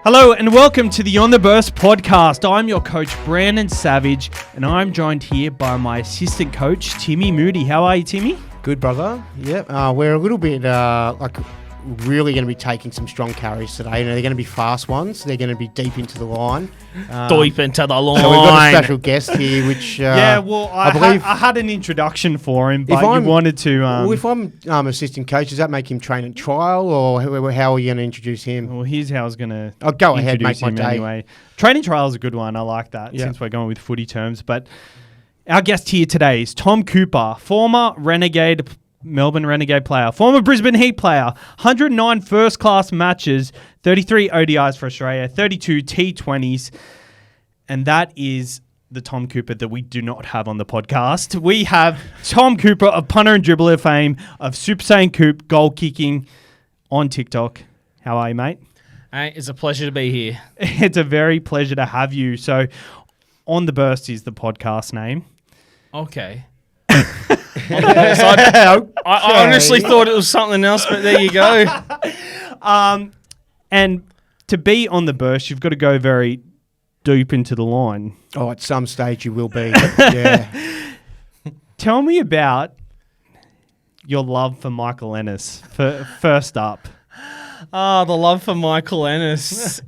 Hello and welcome to the On The Burst podcast. I'm your coach, Brandon Savage, and I'm joined here by my assistant coach, Timmy Moody. How are you, Timmy? Good, brother. Yep. We're a little bit really going to be taking some strong carries today. They're going to be fast ones. They're going to be deep into the line. Doip into the line. So we've got a special guest here, which I believe I had an introduction for him, but you wanted to. If I'm assistant coach, does that make him train at trial, or how are you going to introduce him? Well, here's how I was going to. I'll go ahead, make my day. Anyway. Training trial is a good one. I like that since we're going with footy terms. But our guest here today is Tom Cooper, former Melbourne Renegade player, former Brisbane Heat player, 109 first-class matches, 33 ODIs for Australia, 32 T20s, and that is the Tom Cooper that we do not have on the podcast. We have Tom Cooper of Punter and Dribbler fame, of Super Saiyan Coop, goal kicking on TikTok. How are you, mate? Hey, it's a pleasure to be here. It's a very pleasure to have you. So, On The Burst is the podcast name. Okay. I honestly thought it was something else, but there you go. And to be on the burst, you've got to go very deep into the line. Oh, at some stage you will be. Yeah. Tell me about your love for Michael Ennis. First up. Oh, the love for Michael Ennis.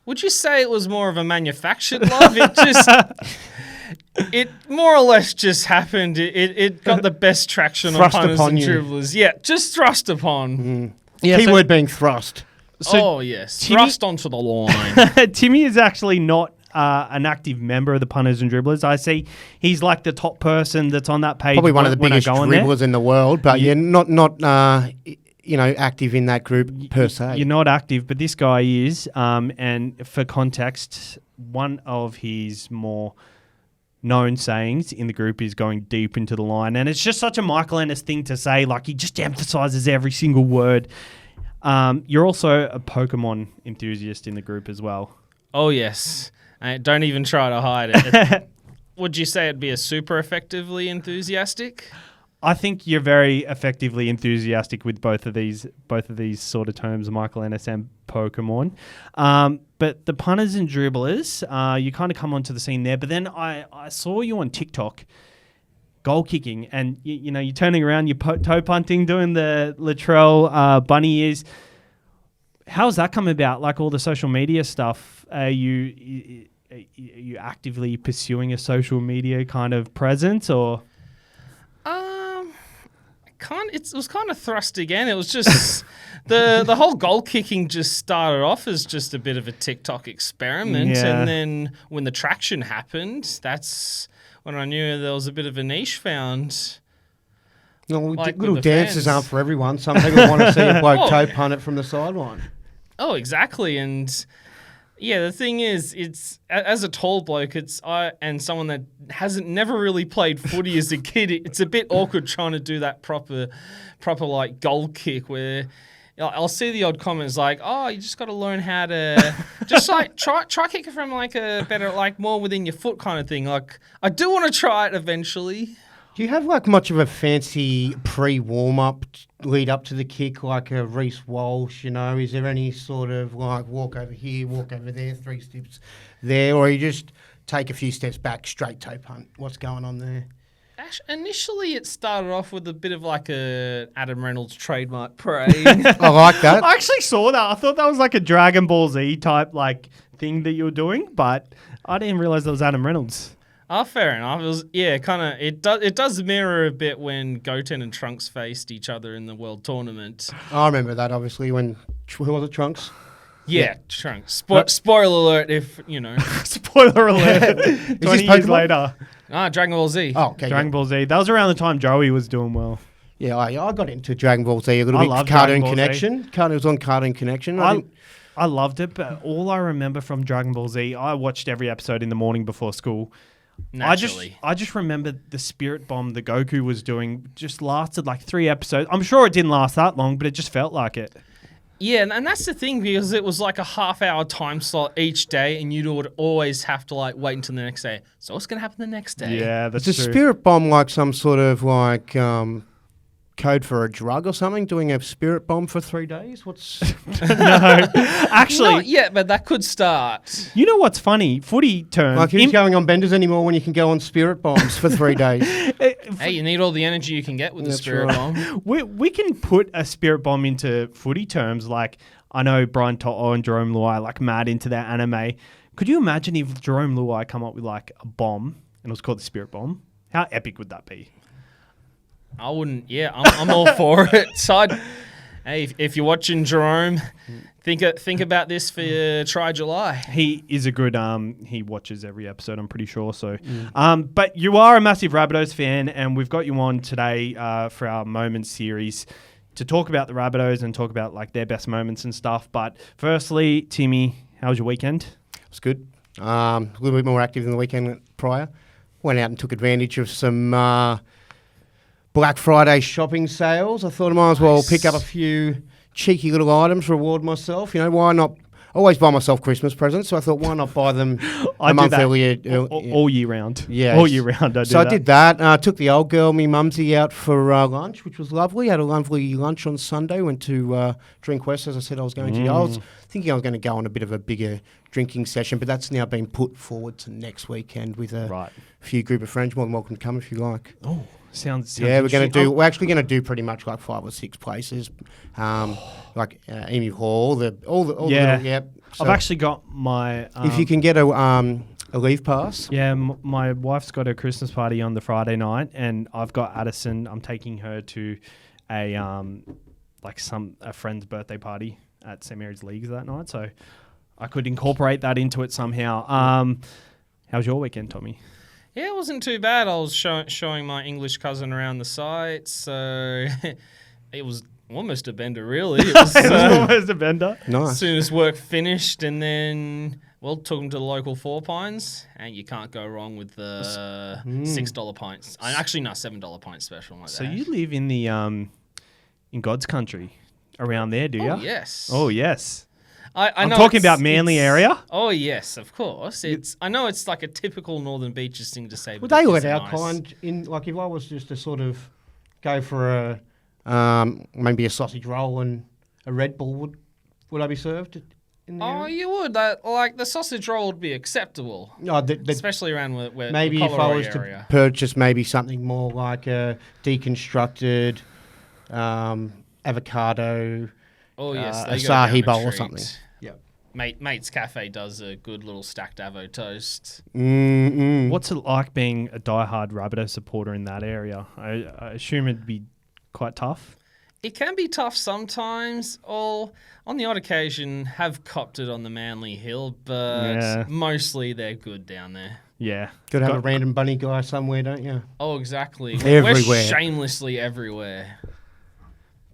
Would you say it was more of a manufactured love? It more or less just happened. It got the best traction on punters and dribblers. Yeah, just thrust upon. Mm. Yeah, keyword being thrust. So yes, thrust onto the line. Timmy is actually not an active member of the punters and dribblers. I see he's like the top person that's on that page. Probably one of the biggest dribblers in the world, but you're not active in that group per se. You're not active, but this guy is. And for context, one of his more known sayings in the group is going deep into the line, and it's just such a Michael Ennis thing to say. Like, he just emphasizes every single word. You're also a Pokemon enthusiast in the group as well. Oh yes, don't even try to hide it. Would you say it'd be a super effectively enthusiastic? I think you're very effectively enthusiastic with both of these sort of terms, Michael Ennis and Pokemon. But the punters and dribblers, you kind of come onto the scene there. But then I saw you on TikTok, goal kicking, and you're turning around, you're toe punting, doing the Latrell bunny ears. How's that come about? Like all the social media stuff, are you actively pursuing a social media kind of presence, or? It was kind of thrust again. It was just the whole goal kicking just started off as just a bit of a TikTok experiment, and then when the traction happened, that's when I knew there was a bit of a niche found. Little dances aren't for everyone. Some people want to see a bloke toe punt it from the sideline. Oh, exactly, and. Yeah, the thing is, it's as a tall bloke, and someone that never really played footy as a kid, it's a bit awkward trying to do that proper like goal kick where I'll see the odd comments like, "Oh, you just got to learn how to just like try kick it from like a better like more within your foot kind of thing." Like I do want to try it eventually. Do you have like much of a fancy pre-warm-up lead up to the kick, like a Reece Walsh, Is there any sort of like walk over here, walk over there, 3 steps there, or you just take a few steps back, straight toe punt? What's going on there? Initially, it started off with a bit of like a Adam Reynolds trademark parade. I like that. I actually saw that. I thought that was like a Dragon Ball Z type like thing that you were doing, but I didn't realize that was Adam Reynolds. Oh, fair enough. It was, it does mirror a bit when Goten and Trunks faced each other in the World Tournament. I remember that, obviously, who was it, Trunks? Yeah, Trunks. Spoiler alert if, Spoiler alert. 20 years later. Dragon Ball Z. Oh, okay. Dragon Ball Z. That was around the time Joey was doing well. Yeah, I got into Dragon Ball Z a little bit. Cartoon Connection. It was on Cartoon Connection. I loved it, but all I remember from Dragon Ball Z, I watched every episode in the morning before school. Naturally. I just remember the spirit bomb that Goku was doing just lasted like 3 episodes. I'm sure it didn't last that long, but it just felt like it. Yeah, and that's the thing, because it was like a half-hour time slot each day, and you would always have to like wait until the next day. So what's going to happen the next day? Yeah, that's true. Is true. the spirit bomb like some sort of like code for a drug or something? Doing a spirit bomb for 3 days? What's No, actually, Not yet, but that could start. you know what's funny? Footy term. like who's going on benders anymore when you can go on spirit bombs for 3 days? Hey, you need all the energy you can get with the That's spirit right. bomb. We can put a spirit bomb into footy terms. Like, I know Brian To'o and Jerome Luai like mad into their anime. Could you imagine if Jerome Luai come up with like a bomb and it was called the spirit bomb? How epic would that be? I wouldn't. Yeah, I'm all for it. So hey, if you're watching Jerome, think about this for your Try July. He is a good. He watches every episode, I'm pretty sure. So, but you are a massive Rabbitohs fan, and we've got you on today for our Moments series to talk about the Rabbitohs and talk about like their best moments and stuff. But firstly, Timmy, how was your weekend? It was good. A little bit more active than the weekend prior. Went out and took advantage of some Black Friday shopping sales. I thought I might as well pick up a few cheeky little items, reward myself. You know, why not? I always buy myself Christmas presents, so I thought, why not buy them I a do month that earlier? all year round. Yeah. all year round. So I did that. Took the old girl, me mumsy, out for lunch, which was lovely. Had a lovely lunch on Sunday. Went to Drink West, as I said I was going to. I was thinking I was going to go on a bit of a bigger drinking session, but that's now been put forward to next weekend with a few group of friends. More than welcome to come if you like. Oh, sounds yeah, we're going to interesting. do. We're actually going to do pretty much like 5 or 6 places, like Emu Hall, all the little, yep. So I've actually got my. if you can get a leave pass. Yeah, my wife's got a Christmas party on the Friday night, and I've got Addison. I'm taking her to a friend's birthday party at St Mary's Leagues that night, so I could incorporate that into it somehow. How was your weekend, Tommy? Yeah, it wasn't too bad. I was showing my English cousin around the site, so it was almost a bender, really. It was, Almost a bender. Nice. as soon as work finished, and then took him to the local Four Pines, and you can't go wrong with the $6 pints. Actually, no, $7 pint special. Like So that. you live in the in God's country, around there, do you? Oh yes. Oh yes. I I'm know talking it's- about Manly it's- area. Oh yes, of course. I know it's like a typical Northern Beaches thing to say. Would but they it let is our nice. kind in? Like, if I was just to sort of go for maybe a sausage roll and a Red Bull, would I be served in the Oh, area? you would. Like the sausage roll would be acceptable, No, especially around where maybe the if I Colorado was area. to purchase maybe something more like a deconstructed avocado. Oh yes, a they go down Asahi a bowl or treat. something. Yeah. Mate's Cafe does a good little stacked avo toast. What's it like being a diehard Rabbitoh supporter in that area? I assume it'd be quite tough. It can be tough sometimes, or on the odd occasion have copped it on the Manly Hill, but Yeah. mostly they're good down there. Yeah. Got to have a random bunny guy somewhere, don't you? Oh, exactly. Everywhere. We're shamelessly everywhere.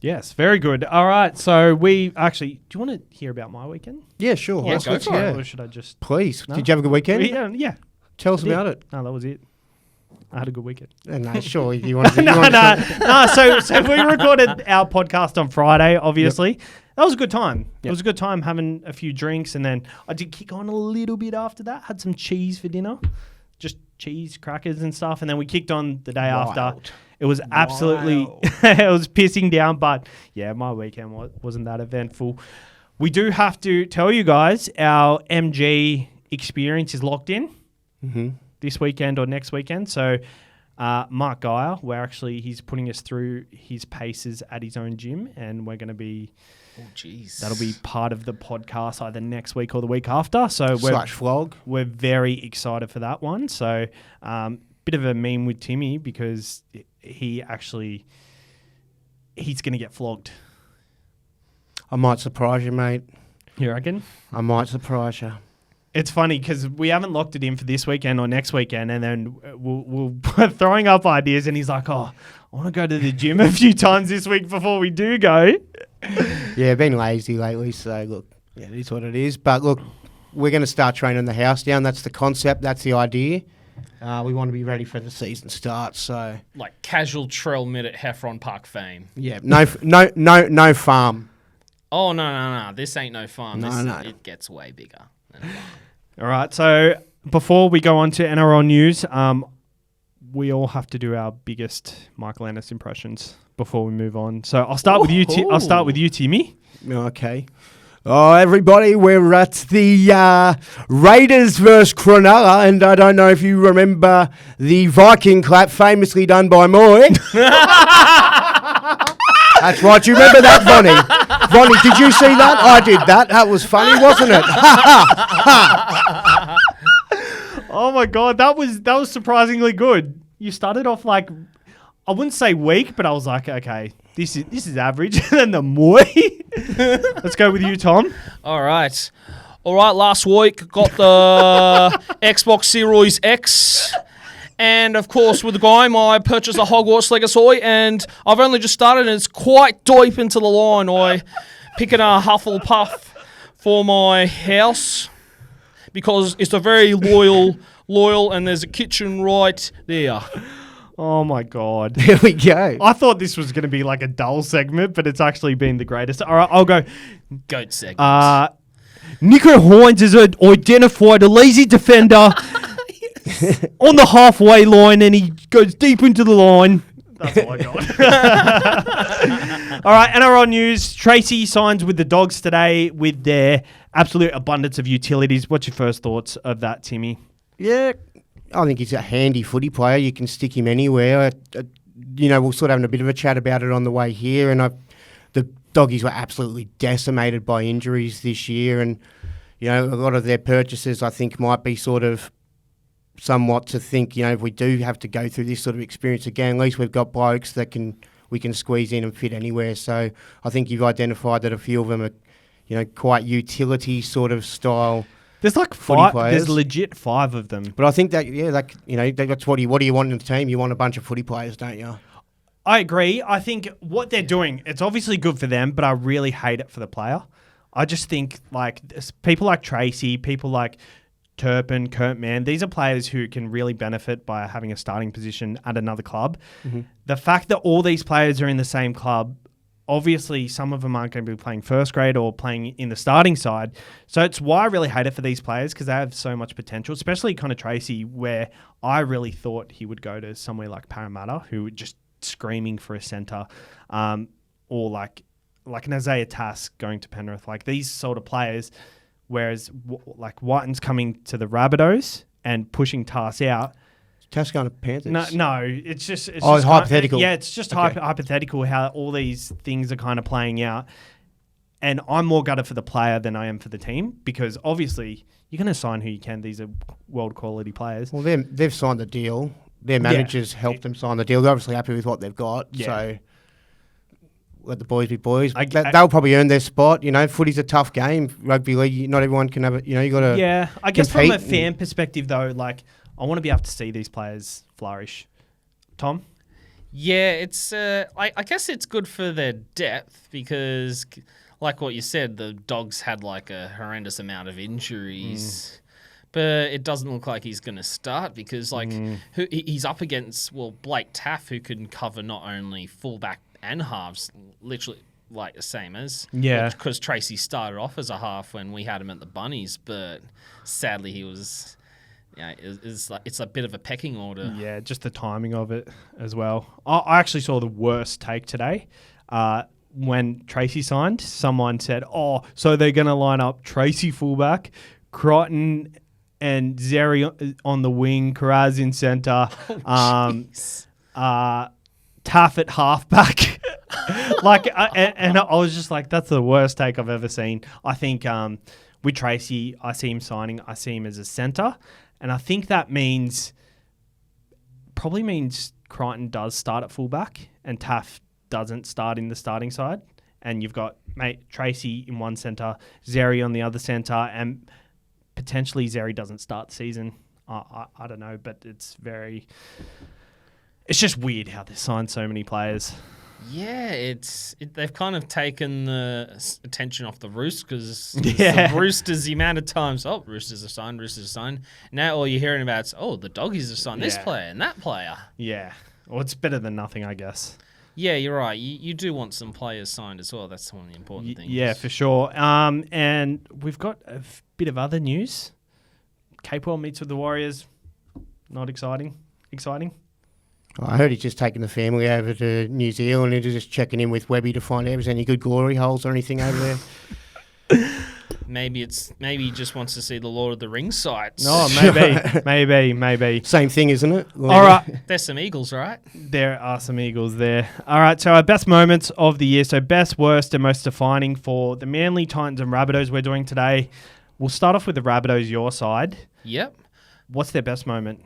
Yes, very good. All right, so we actually... Do you want to hear about my weekend? Yeah, sure. Yeah, go for it. Or should I just... Please. No? Did you have a good weekend? Yeah. Tell us I did. about it. No, that was it. I had a good weekend. No, sure. You want to? No. So we recorded our podcast on Friday, obviously. That was a good time. It was a good time having a few drinks, and then I did kick on a little bit after that. Had some cheese for dinner. Just cheese, crackers and stuff, and then we kicked on the day after. It was absolutely... it was pissing down, but yeah, my weekend wasn't that eventful. We do have to tell you guys our MG experience is locked in. This weekend or next weekend. So Mark Geyer, he's putting us through his paces at his own gym, and we're going to be... Oh, jeez. That'll be part of the podcast either next week or the week after. So /vlog. We're very excited for that one. So bit of a meme with Timmy because he's going to get flogged. I might surprise you, mate. You reckon? I might surprise you. It's funny because we haven't locked it in for this weekend or next weekend, and then we're throwing up ideas, and he's like, "Oh, I want to go to the gym a few times this week before we do go." Yeah, been lazy lately, so look, yeah, it is what it is. But look, we're going to start training the house down. That's the concept. That's the idea. We want to be ready for the season start. So Like casual trail mid at Heffron Park fame. yeah, no farm. Oh, no. This ain't no farm. No. It gets way bigger than a farm. All right. So before we go on to NRL news, we all have to do our biggest Michael Ennis impressions. before we move on. So I'll start with you. I'll start with you, Timmy. Okay. Oh, everybody, we're at the Raiders versus Cronulla, and I don't know if you remember the Viking clap famously done by Moy. That's right, you remember that, Vonnie? Vonnie, did you see that? I did that. That was funny, wasn't it? Oh my God, that was surprisingly good. You started off like, I wouldn't say weak, but I was like, okay, this is average. And then the Moy. Let's go with you, Tom. All right. Last week got the Xbox Series X. And, of course, with the game, I purchased a Hogwarts Legacy, and I've only just started, and it's quite deep into the line. I picking a Hufflepuff for my house because it's a very loyal, and there's a kitchen right there. Oh, my God. There we go. I thought this was going to be like a dull segment, but it's actually been the greatest. All right, I'll go. Goat segment. Nico Hines is identified a lazy defender on the halfway line, and he goes deep into the line. That's all I got. All right, NRL news. Tracey signs with the Dogs today with their absolute abundance of utilities. What's your first thoughts of that, Timmy? Yeah, I think he's a handy footy player. You can stick him anywhere. We're sort of having a bit of a chat about it on the way here, and the Doggies were absolutely decimated by injuries this year, and a lot of their purchases, I think, might be sort of somewhat to think, if we do have to go through this sort of experience again, at least we've got blokes that we can squeeze in and fit anywhere. So I think you've identified that a few of them are, quite utility sort of style. There's like five. There's legit 5 of them. But I think that that's what do you want in the team? You want a bunch of footy players, don't you? I agree. I think what they're doing, it's obviously good for them, but I really hate it for the player. I just think like people like Tracey, people like Turpin, Kurt Mann, these are players who can really benefit by having a starting position at another club. Mm-hmm. The fact that all these players are in the same club, obviously some of them aren't going to be playing first grade or playing in the starting side. So it's why I really hate it for these players, because they have so much potential, especially kind of Tracey, where I really thought he would go to somewhere like Parramatta, who would just screaming for a centre, or like an Isaiah Tass going to Penrith, like these sort of players. Whereas like Whiten's coming to the Rabbitohs and pushing Tass out. Tass going to Panthers? No, it's just it's hypothetical. It's just hypothetical how all these things are kind of playing out. And I'm more gutted for the player than I am for the team, because obviously you're going to sign who you can. These are world quality players. Well, they've signed the deal. Their managers helped them sign the deal. They're obviously happy with what they've got. Yeah. So let the boys be boys. They'll probably earn their spot. Footy's a tough game. Rugby league, not everyone can have it. You got to. Yeah, I guess from a fan perspective, though, like I want to be able to see these players flourish. Tom? Yeah, it's. I guess it's good for their depth because, like what you said, the Dogs had like a horrendous amount of injuries. But it doesn't look like he's going to start because, he's up against, Blake Taff, who can cover not only fullback and halves, literally like the same as. Yeah. Because Tracey started off as a half when we had him at the Bunnies, but sadly he was, it's a bit of a pecking order. Yeah, just the timing of it as well. I actually saw the worst take today. When Tracey signed, someone said, so they're going to line up Tracey fullback, Crichton and Zeri on the wing, Karaz in centre, Taff at halfback. And I was just like, that's the worst take I've ever seen. I think with Tracey, I see him signing, I see him as a centre, and I think that probably means Crichton does start at fullback and Taff doesn't start in the starting side, and you've got Tracey in one centre, Zeri on the other centre, and potentially Zeri doesn't start the season. I don't know, but it's just weird how they signed so many players. Yeah, they've kind of taken the attention off the Roost because the Roosters, the amount of times, Roosters are signed. Now all you're hearing about is, the Doggies have signed this player and that player. Yeah. Well, it's better than nothing, I guess. Yeah, you're right. You do want some players signed as well. That's one of the important things. Yeah, for sure. And we've got a bit of other news. Capewell meets with the Warriors. Not exciting. Exciting? I heard he's just taking the family over to New Zealand and just checking in with Webby to find out if there's any good glory holes or anything over there. Maybe he just wants to see the Lord of the Rings sites. Oh, maybe. Same thing, isn't it? All right. There's some eagles, right? There are some eagles there. All right, so our best moments of the year. So best, worst, and most defining for the Manly, Titans, and Rabbitohs we're doing today. We'll start off with the Rabbitohs, your side. Yep. What's their best moment?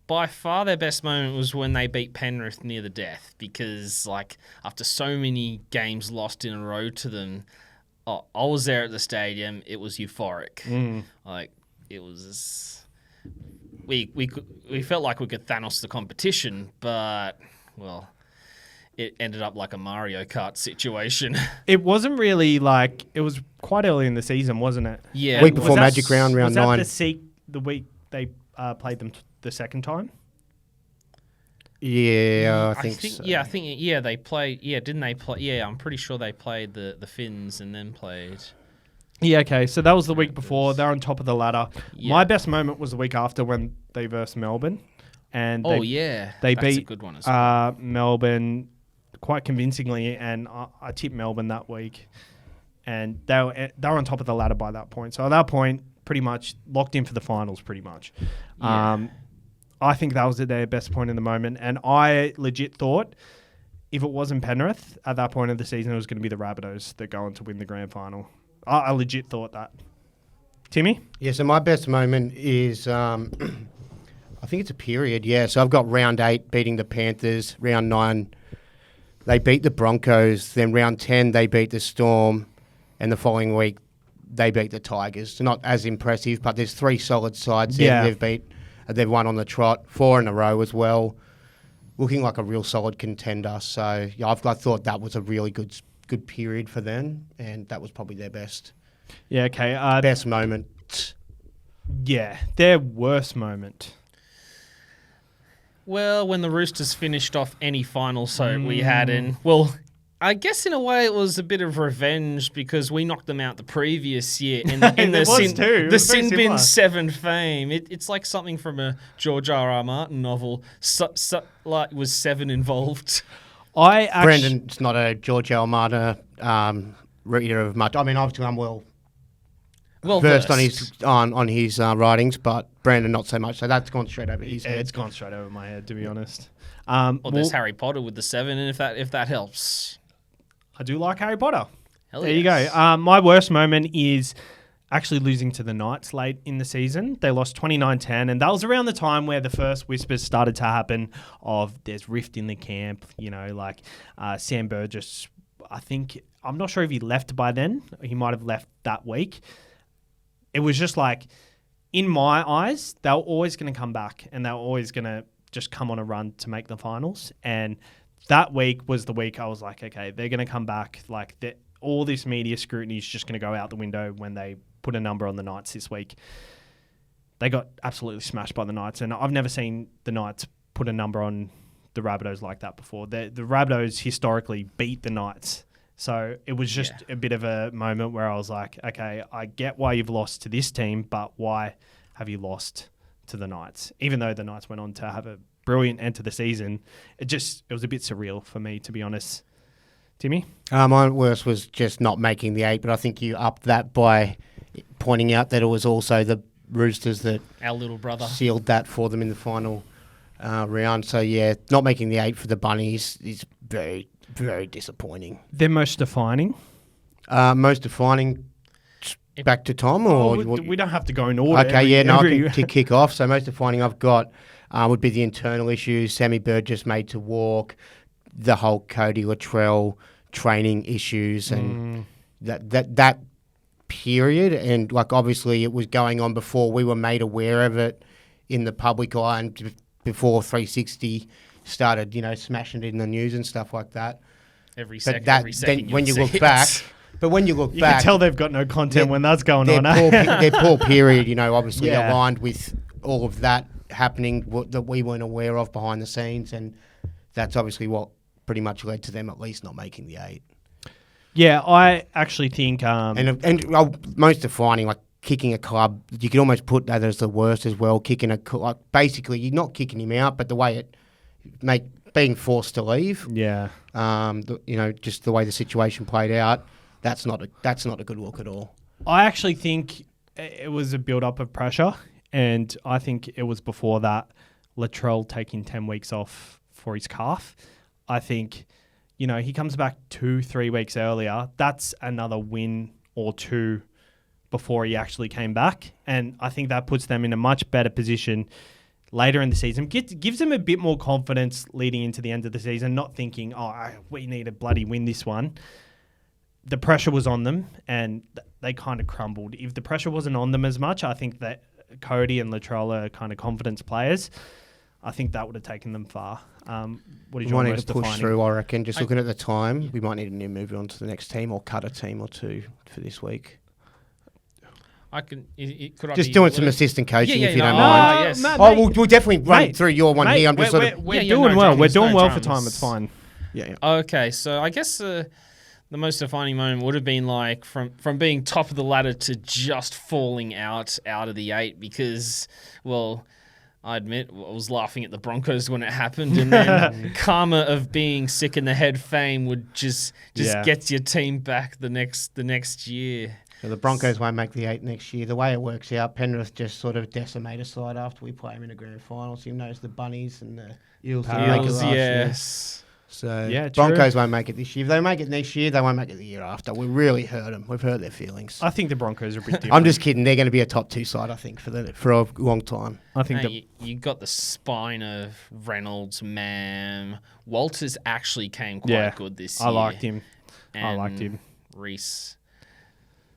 By far their best moment was when they beat Penrith near the death because, like, after so many games lost in a row to them, I was there at the stadium. It was euphoric. Like, it was... We felt like we could Thanos the competition, but, well, it ended up like a Mario Kart situation. It wasn't really like... It was quite early in the season, wasn't it? Yeah. Week before Magic Round 9. Was that the week they played them the second time? Yeah, I think so. Yeah, they played. Yeah, didn't they play? Yeah, I'm pretty sure they played the Finns and then played. Yeah, okay. So that was the week before. They're on top of the ladder. Yeah. My best moment was the week after when they versed Melbourne. And they beat a good one as well. Melbourne quite convincingly, and I tipped Melbourne that week. And they were on top of the ladder by that point. So at that point, pretty much locked in for the finals, pretty much. Yeah. I think that was at their best point in the moment. And I legit thought if it wasn't Penrith, at that point of the season, it was going to be the Rabbitohs that go on to win the grand final. I legit thought that. Timmy? Yeah, so my best moment is, I think it's a period, yeah. So I've got round 8 beating the Panthers, round 9 they beat the Broncos, then round 10 they beat the Storm, and the following week they beat the Tigers. Not as impressive, but there's 3 solid sides there they've beat. They've won on the trot, 4 in a row as well. Looking like a real solid contender. So yeah, I thought that was a really good period for them, and that was probably their best. Yeah, okay. Best moment. Yeah, their worst moment. Well, when the Roosters finished off any final we had in, well, I guess in a way it was a bit of revenge because we knocked them out the previous year in the Sin Bin 7 fame. It's like something from a George R.R. Martin novel. Like was 7 involved. Brandon's not a George R. Martin reader of much. I mean, obviously I'm well versed on his writings, but Brandon not so much. So that's gone straight over his head. It's gone straight over my head, to be honest. Well, there's Harry Potter with the 7, and if that helps. I do like Harry Potter. Hell there you go. My worst moment is actually losing to the Knights late in the season. They lost 29-10, and that was around the time where the first whispers started to happen of there's rift in the camp. You know, like Sam Burgess, I'm not sure if he left by then. He might have left that week. It was just like, in my eyes, they were always going to come back, and they were always going to just come on a run to make the finals. And that week was the week I was like, okay, they're going to come back. Like, all this media scrutiny is just going to go out the window when they put a number on the Knights this week. They got absolutely smashed by the Knights, and I've never seen the Knights put a number on the Rabbitohs like that before. The Rabbitohs historically beat the Knights. So it was just a bit of a moment where I was like, okay, I get why you've lost to this team, but why have you lost to the Knights? Even though the Knights went on to have a brilliant end to the season, it was a bit surreal for me, to be honest. Timmy? My worst was just not making the 8, but I think you upped that by pointing out that it was also the Roosters that our little brother sealed that for them in the final round. So yeah, not making the 8 for the Bunnies is very, very disappointing. Their most defining? Most defining, back to Tom? Or we don't have to go in order. Okay, I can kick off. So most defining I've got would be the internal issues. Sammy Burgess made to walk, the whole Cody Latrell training issues, and that period. And like obviously it was going on before we were made aware of it in the public eye, and before 360 started, smashing it in the news and stuff like that. Every second when you look back. But when you look back, can tell they've got no content when that's going on. Their poor period, obviously aligned with all of that happening that we weren't aware of behind the scenes, and that's obviously what pretty much led to them at least not making the 8. Yeah, I actually think... most defining, like kicking a club, you could almost put that as the worst as well. Kicking basically, you're not kicking him out, but the way being forced to leave. Yeah. Just the way the situation played out, that's not a good look at all. I actually think it was a build-up of pressure, and I think it was before that Latrell taking 10 weeks off for his calf. I think, he comes back 2-3 weeks earlier. That's another win or two before he actually came back, and I think that puts them in a much better position later in the season. Gives them a bit more confidence leading into the end of the season, not thinking, we need a bloody win this one. The pressure was on them, and they kind of crumbled. If the pressure wasn't on them as much, I think that Cody and Latrell are kind of confidence players. I think that would have taken them far. What is your might need most to push defining? through, I reckon. Just looking at the time, we might need to move on to the next team or cut a team or two for this week. Could I Just be doing some assistant coaching if you don't no, mind. yes. Matt, We'll definitely run through your one here. I'm just We're doing well. We're doing well for time. It's fine. Yeah. Okay, so I guess the most defining moment would have been like from being top of the ladder to just falling out of the 8 because, well, I admit I was laughing at the Broncos when it happened, and then karma of being sick in the head fame would just gets your team back the next year. So the Broncos won't make the 8 next year. The way it works out, Penrith just sort of decimate a side after we play them in the grand finals. Who knows the Bunnies and the Eels didn't make it last year. Yes. So Yeah, Broncos won't make it this year. If they make it next year, they won't make it the year after. We really hurt them. We've hurt their feelings. I think the Broncos are a bit different. I'm just kidding. They're going to be a top 2 side, I think, for a long time. I think You got the spine of Reynolds, Mam. Walters actually came quite good this year. I liked him. And Reese,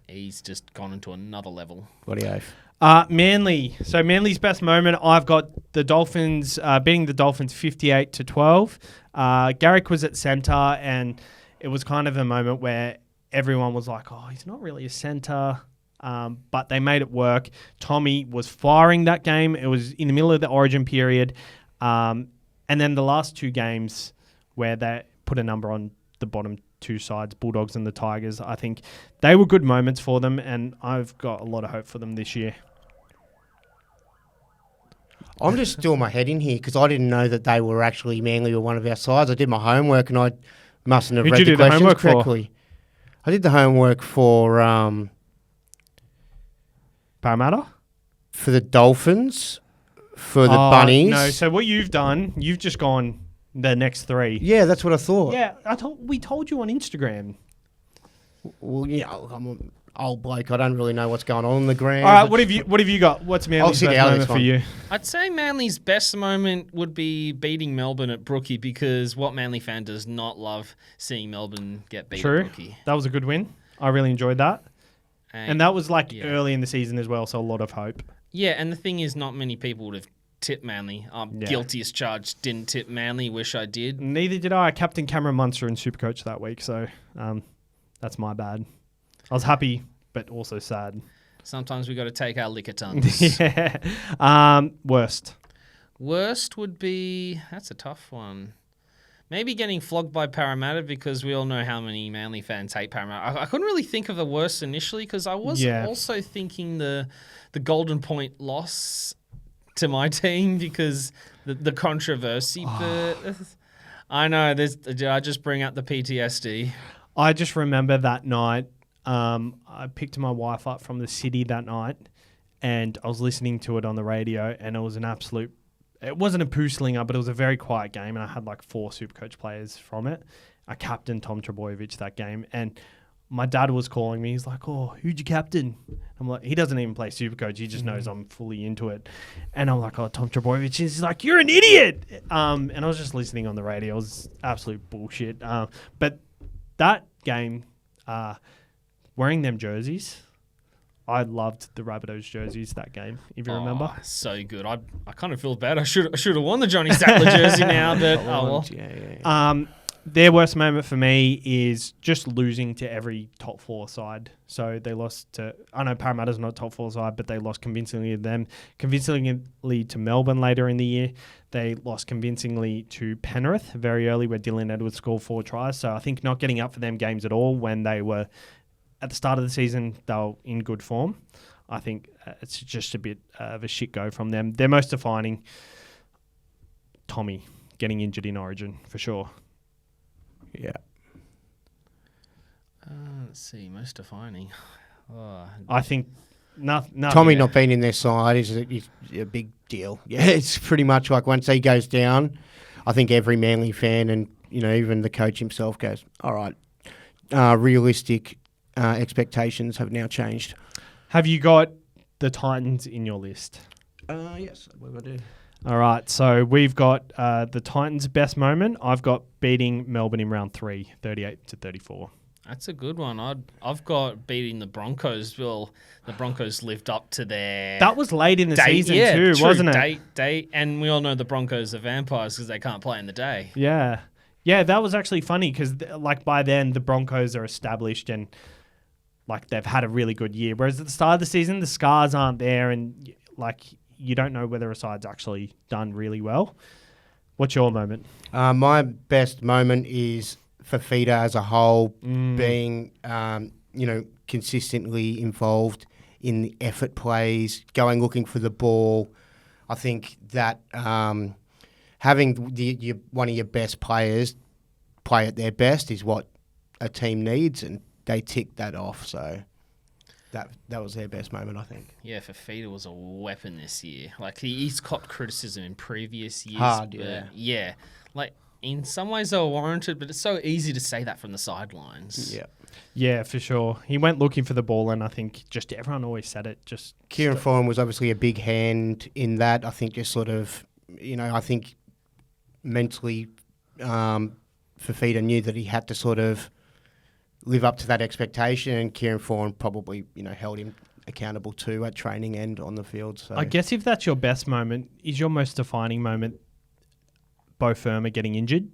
he's just gone into another level. What do you have? Manly. So Manly's best moment, I've got the Dolphins beating the Dolphins 58-12. Garrick was at centre, and it was kind of a moment where everyone was like, he's not really a centre. But they made it work. Tommy was firing that game. It was in the middle of the Origin period. And then the last 2 games where they put a number on the bottom 2 sides, Bulldogs and the Tigers, I think they were good moments for them, and I've got a lot of hope for them this year. I'm just doing my head in here because I didn't know that they were actually Manly were one of our sides. I did my homework and I mustn't have read the questions correctly. I did the homework for Parramatta? For the Dolphins, for the Bunnies. No, so what you've done, you've just gone the next 3. Yeah, that's what I thought. Yeah, we told you on Instagram. Well, I'm an old bloke. I don't really know what's going on in the ground. All right, what have you got? What's Manly's best moment for you? I'd say Manly's best moment would be beating Melbourne at Brookie, because what Manly fan does not love seeing Melbourne get beat at Brookie? That was a good win. I really enjoyed that. And that was early in the season as well, so a lot of hope. Yeah, and the thing is, not many people would have tipped Manly. Guilty as charged, didn't tip Manly. Wish I did. Neither did I. Captain Cameron Munster in Supercoach that week, so that's my bad. I was happy, but also sad. Sometimes we got to take our liquor tongues. Yeah. Worst. Worst would be, that's a tough one. Maybe getting flogged by Parramatta, because we all know how many Manly fans hate Parramatta. I couldn't really think of the worst initially, because I was also thinking the Golden Point loss to my team, because the controversy. But I know, I just bring out the PTSD. I just remember that night. I picked my wife up from the city that night, and I was listening to it on the radio, and it was it wasn't a poo slinger, but it was a very quiet game, and I had 4 Supercoach players from it. I captained Tom Trbojevic that game, and my dad was calling me. He's like, who'd you captain? I'm like, he doesn't even play Supercoach. He just knows I'm fully into it. And I'm like, Tom Trbojevic. He's like, you're an idiot. And I was just listening on the radio. It was absolute bullshit. But that game, wearing them jerseys, I loved the Rabbitohs jerseys that game, if you remember. So good. I kind of feel bad. I should have worn the Johnny Sattler jersey now, but well. Their worst moment for me is just losing to every top 4 side. So they lost to, I know Parramatta's not top 4 side, but they lost convincingly to Melbourne later in the year. They lost convincingly to Penrith very early, where Dylan Edwards scored 4 tries. So I think not getting up for them games at all when they were, at the start of the season, they were in good form. I think it's just a bit of a shit go from them. Their most defining, Tommy getting injured in Origin, for sure. Yeah. Let's see, most defining. Oh, I think nothing. Tommy not being in their side is a big deal. Yeah, it's pretty much like once he goes down, I think every Manly fan and, even the coach himself goes, all right, realistic expectations have now changed. Have you got the Titans in your list? Yes, I do. All right, so we've got the Titans' best moment. I've got beating Melbourne in round 3, 38-34. that's a good one. I've got beating the Broncos. Well, the Broncos lived up to their... That was late in the season true, wasn't it? Date, and we all know the Broncos are vampires because they can't play in the day. Yeah. Yeah, that was actually funny because, by then, the Broncos are established and, they've had a really good year. Whereas at the start of the season, the scars aren't there and, you don't know whether a side's actually done really well. What's your moment? My best moment is Fafita as a whole being, consistently involved in the effort plays, going looking for the ball. I think that having one of your best players play at their best is what a team needs, and they ticked that off. So that was their best moment, I think. Yeah, Fafita was a weapon this year. He's copped criticism in previous years. Hard, yeah. In some ways they were warranted, but it's so easy to say that from the sidelines. Yeah. Yeah, for sure. He went looking for the ball, and I think just everyone always said it. Kieran Foran was obviously a big hand in that. I think just sort of, I think mentally Fafita knew that he had to sort of live up to that expectation, and Kieran Foran probably, held him accountable too at training and on the field. So I guess if that's your best moment, is your most defining moment Bo Firma getting injured?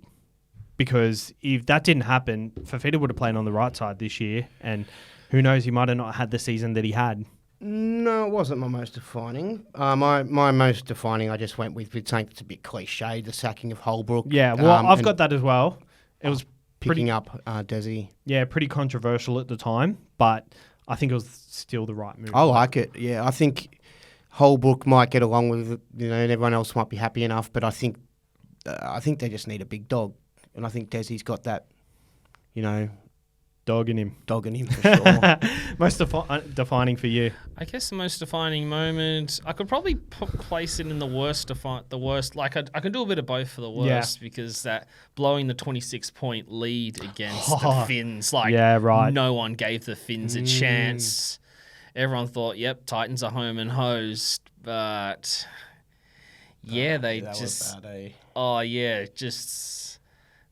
Because if that didn't happen, Fafita would have played on the right side this year, and who knows, he might have not had the season that he had. No, it wasn't my most defining. My most defining, I just went with something that's a bit cliche, the sacking of Holbrook. Yeah, well, I've got that as well. It was picking up Desi. Yeah, pretty controversial at the time, but I think it was still the right move. I like it, yeah. I think Holbrook might get along with it, and everyone else might be happy enough, but I think they just need a big dog. And I think Desi's got that, Dog in him for sure. Most defining for you? I guess the most defining moment, I could probably place it in the worst. I can do a bit of both for the worst, because that blowing the 26-point lead against the Finns, no one gave the Finns a chance. Everyone thought, yep, Titans are home and hosed, but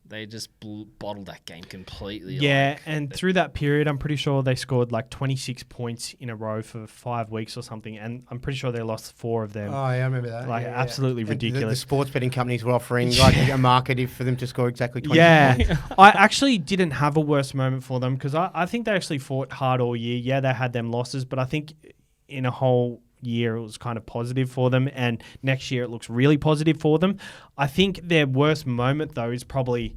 they just bottled that game completely. Yeah, and through that period, I'm pretty sure they scored 26 points in a row for 5 weeks or something, and I'm pretty sure they lost 4 of them. Oh, yeah, I remember that. Absolutely ridiculous. The sports betting companies were offering a market for them to score exactly 20 points. I actually didn't have a worse moment for them because I think they actually fought hard all year. Yeah, they had them losses, but I think in a whole year it was kind of positive for them, and next year it looks really positive for them. I think their worst moment though is probably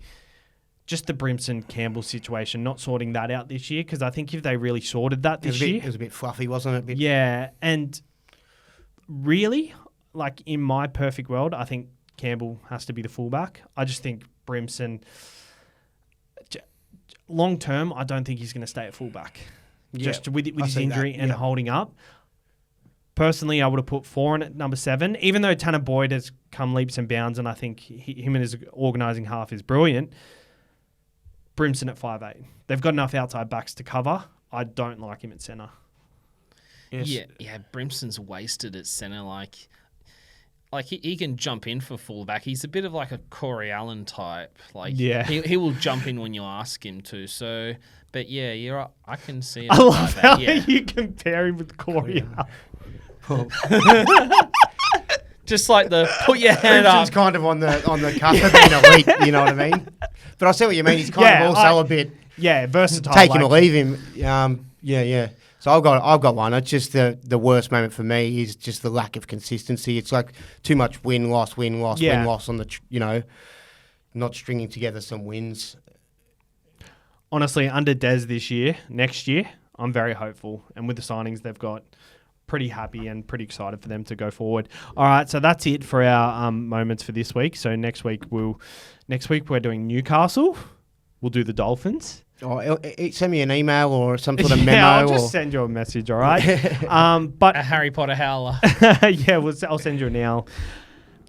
just the Brimson Campbell situation, not sorting that out this year, because I think if they really sorted that this year, it was a bit fluffy, wasn't it? Yeah, and really, in my perfect world, I think Campbell has to be the fullback. I just think Brimson, long term, I don't think he's going to stay at fullback. Just with his injury and holding up. Personally, I would have put Foran at number 7, even though Tanner Boyd has come leaps and bounds, and I think him and his organising half is brilliant. Brimson at 5'8". They've got enough outside backs to cover. I don't like him at centre. Yes. Yeah. Brimson's wasted at centre. He can jump in for fullback. He's a bit of a Corey Allen type. He will jump in when you ask him to. So, but yeah, you're right. I can see it. I love how you compare him with Corey Allen. Just put your hand up. He's kind of on the cusp of being elite, you know what I mean? But I see what you mean. He's kind of also a bit versatile. Take him or leave him. So I've got one. It's just the worst moment for me is just the lack of consistency. It's too much win loss win loss on the not stringing together some wins. Honestly, under Des next year, I'm very hopeful, and with the signings they've got, pretty happy and pretty excited for them to go forward. All right, so that's it for our moments for this week. So next week we're doing Newcastle. We'll do the Dolphins. Oh, send me an email or some sort of memo. Yeah, I'll just send you a message, all right? But A Harry Potter howler. yeah, I'll send you an email.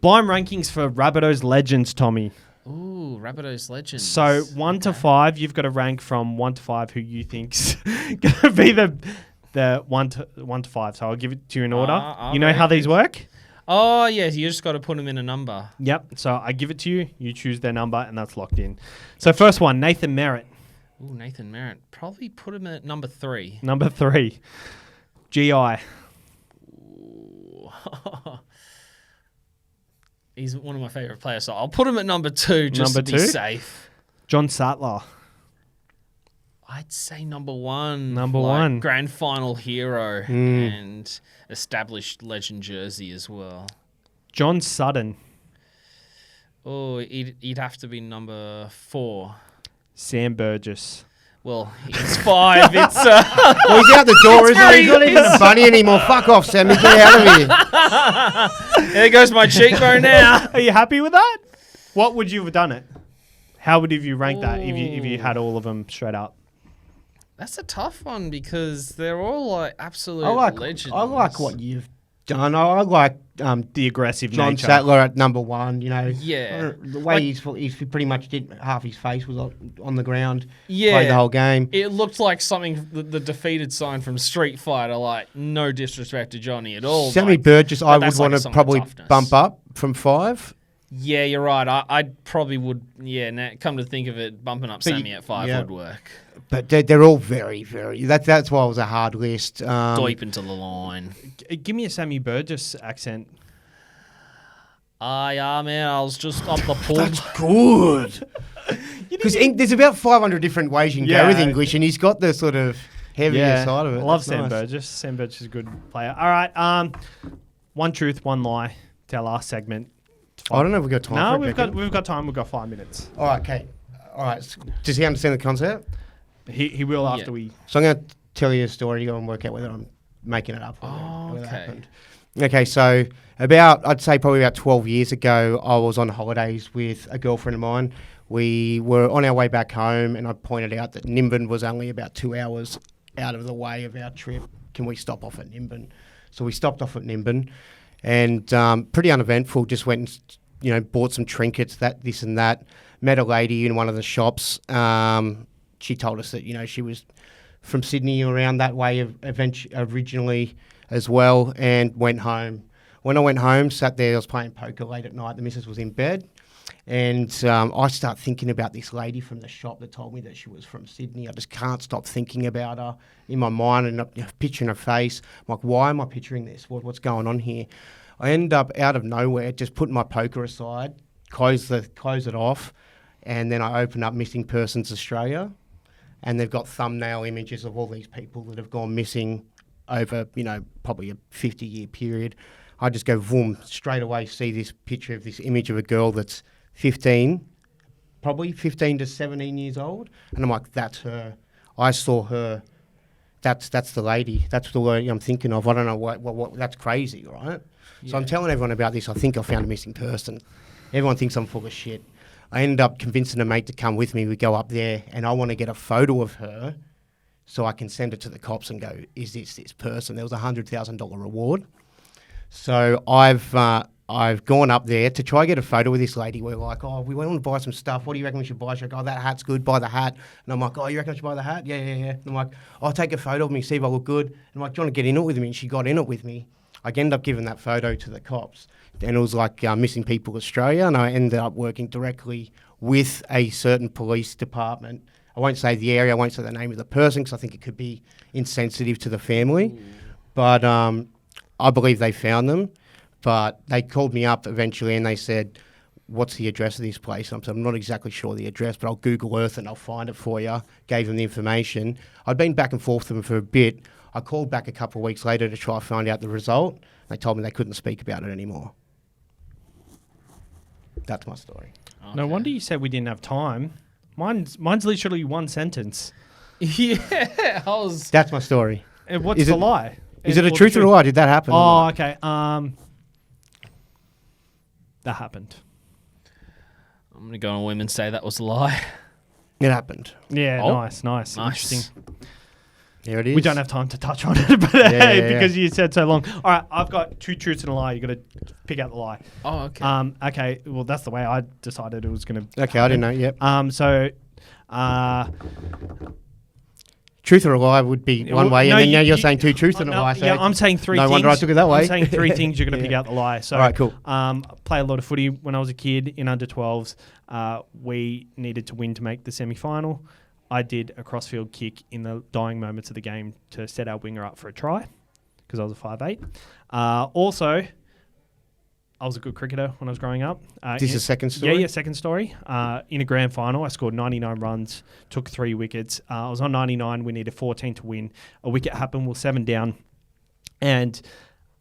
Blind rankings for Rabbitohs Legends, Tommy. Ooh, Rabbitohs Legends. So 1 to 5, you've got to rank from 1 to 5 who you think's going to be the 1 to 5. So I'll give it to you in order. You know how these work? Oh, yeah, you just got to put them in a number. Yep. So I give it to you. You choose their number, and that's locked in. So first one, Nathan Merritt. Ooh, Nathan Merritt. Probably put him at number 3. Number 3, GI. Ooh. He's one of my favourite players, so I'll put him at number 2 just Number to be 2? safe. John Sattler. I'd say number 1. Number 1. Grand final hero and established legend jersey as well. John Sutton. Oh, he'd have to be number 4. Sam Burgess. Well, he's 5. It's Well, he's out the door, isn't he? He's not even a bunny anymore. Fuck off, Sammy. Get out of here. there goes my cheekbone now. Are you happy with that? What would you have done it? How would you rank that if you had all of them straight up? That's a tough one because they're all like absolute legends. I like what you've done. I like The aggressive John nature. Sattler at number 1. You know, Yeah. the way he's pretty much did half his face was on the ground. Yeah. Played the whole game. It looked like something the defeated sign from Street Fighter. Like no disrespect to Johnny at all. Sammy like, Burgess, I would that's want like a to sign of probably toughness. bump up from 5. Yeah, you're right. I probably would. Yeah, now, come to think of it, bumping up Sammy at 5 would work. But they're all very, very. That's why it was a hard list. Doip into the line. Give me a Sammy Burgess accent. Yeah, man. I was just up the pool. That's good. Because there's about 500 different ways you can go with English, and he's got the sort of heavier side of it. I love That's Sam nice. Burgess. Sam Burgess is a good player. All right. One truth, one lie. It's our last segment. I don't know if we've got time No, for it. we've got time. We've got 5 minutes. All right, okay. All right. Does he understand the concept? He will after we. So I'm going to tell you a story. You go and work out whether I'm making it up. Or whether that okay. happened. Okay, so I'd say probably about 12 years ago, I was on holidays with a girlfriend of mine. We were on our way back home, and I pointed out that Nimbin was only about 2 hours out of the way of our trip. Can we stop off at Nimbin? So we stopped off at Nimbin, and pretty uneventful. Just went and bought some trinkets, this and that. Met a lady in one of the shops. She told us that she was from Sydney, around that way originally as well, and went home. When I went home, sat there, I was playing poker late at night. The missus was in bed, and I start thinking about this lady from the shop that told me that she was from Sydney. I just can't stop thinking about her in my mind and picturing her face. I'm like, why am I picturing this? What's going on here? I end up out of nowhere just putting my poker aside, close it off, and then I open up Missing Persons Australia, and they've got thumbnail images of all these people that have gone missing over, probably a 50-year period. I just go, boom, straight away see this picture of this image of a girl that's 15, probably 15 to 17 years old. And I'm like, that's her. I saw her. That's the lady. That's the lady I'm thinking of. I don't know what that's crazy, right? Yeah. So I'm telling everyone about this. I think I found a missing person. Everyone thinks I'm full of shit. I ended up convincing a mate to come with me. We go up there, and I want to get a photo of her so I can send it to the cops and go, is this person? There was a $100,000 reward. So I've gone up there to try to get a photo with this lady. We're like, we want to buy some stuff. What do you reckon we should buy? She's like, that hat's good. Buy the hat. And I'm like, you reckon I should buy the hat? Yeah. And I'm like, I'll take a photo of me, see if I look good. And I'm like, do you want to get in it with me? And she got in it with me. I ended up giving that photo to the cops. And it was like Missing People Australia. And I ended up working directly with a certain police department. I won't say the area. I won't say the name of the person because I think it could be insensitive to the family. Ooh. But I believe they found them. But they called me up eventually and they said, what's the address of this place? I'm not exactly sure the address, but I'll Google Earth and I'll find it for you. Gave them the information. I'd been back and forth with them for a bit. I called back a couple of weeks later to try to find out the result. They told me they couldn't speak about it anymore. That's my story. Okay. No wonder you said we didn't have time. Mine's literally one sentence. Yeah, That's my story. What's the lie? Is it a truth or a lie? Did that happen? or Oh, not? okay. That happened. I'm going to go on a whim and say that was a lie. It happened. Yeah, Oh. nice. Interesting. There it is. We don't have time to touch on it, but because you said so long. All right, I've got 2 truths and a lie. You got to pick out the lie. Oh, okay. Okay. Well, that's the way I decided it was going to. Okay, I didn't know. Yep. So, Truth or a lie would be one way, no, and then now you're you- saying 2 truths and a no, lie. So yeah, I'm saying 3 no things. wonder I took it that way. I'm saying 3 things. You're going to pick out the lie. So, All right, cool. I played a lot of footy when I was a kid in under 12s. We needed to win to make the semi-final. I did a crossfield kick in the dying moments of the game to set our winger up for a try because I was a 5'8". Also, I was a good cricketer when I was growing up. This is second story? Yeah, second story. In a grand final, I scored 99 runs, took 3 wickets. I was on 99. We needed 14 to win. A wicket happened. We were 7 down. And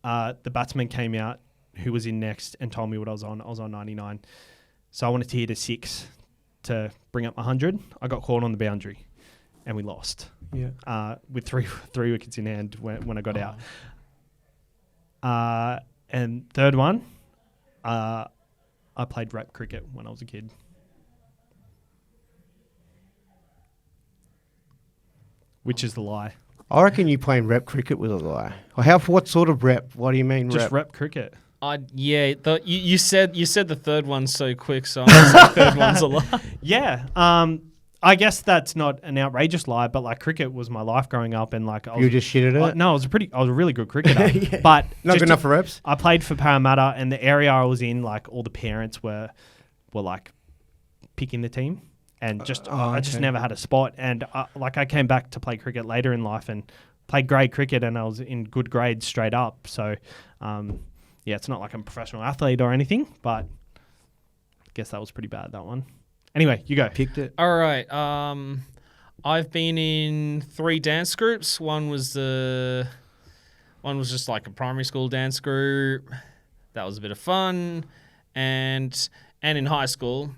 the batsman came out, who was in next, and told me what I was on. I was on 99. So I wanted to hit a 6 to bring up 100. I got caught on the boundary, and we lost. Yeah. With three wickets in hand when I got out. And third one, I played rep cricket when I was a kid. Which is the lie. I reckon you playing rep cricket was a lie. Or what sort of rep? What do you mean Just rep? rep cricket. You said the third one so quick, so I'm gonna say the third one's a lie. Yeah. I guess that's not an outrageous lie, but like cricket was my life growing up, and like You just shit at it? No, I was a really good cricketer, Yeah. but Not just good enough for reps? I played for Parramatta, and the area I was in, like all the parents were like picking the team, and I just okay. never had a spot. And I came back to play cricket later in life and played grade cricket, and I was in good grades straight up. So, yeah, it's not like I'm a professional athlete or anything, but I guess that was pretty bad, that one. Anyway, you go. Picked it. All right. I've been in 3 dance groups. One was just like a primary school dance group. That was a bit of fun. And in high school,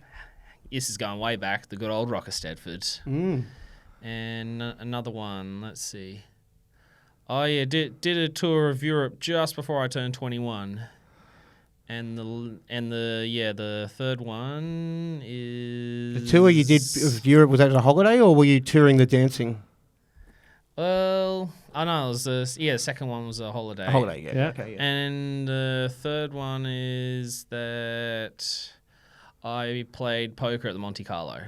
this is going way back, the good old Rocker Stedford. And another one, let's see. Oh yeah, did a tour of Europe just before I turned 21. And the third one is... The tour you did of Europe, was that a holiday or were you touring the dancing? Well, I know it was the second one was a holiday. A holiday, yeah. Yeah. Okay, yeah. And the third one is that I played poker at the Monte Carlo.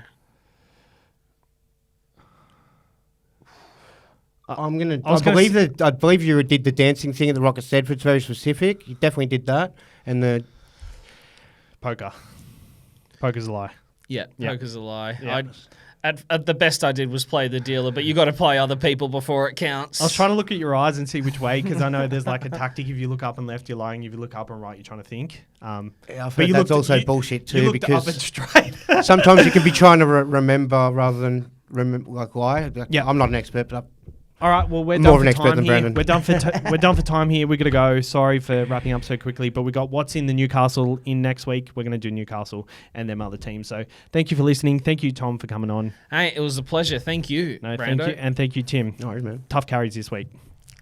I believe you did the dancing thing at the Rocket Stedford. It's very specific. You definitely did that. And the Poker's a lie. Yeah, Yeah. poker's a lie. Yeah. At the best I did was play the dealer, but you got to play other people before it counts. I was trying to look at your eyes and see which way, because I know there's like a tactic. If you look up and left, you're lying. If you look up and right, you're trying to think. I've but heard you that's looked- also you- bullshit You too, looked up and because straight. sometimes you can be trying to remember rather than lie. Yeah. I'm not an expert, but All right, well, we're More done of for an expert time than here. Brandon. We're done for time here. We're going to go. Sorry for wrapping up so quickly, but we got what's in the Newcastle in next week. We're going to do Newcastle and them other teams. So thank you for listening. Thank you, Tom, for coming on. Hey, it was a pleasure. Thank you, No, Brando. thank you, and thank you, Tim. no worries, man. Tough carries this week.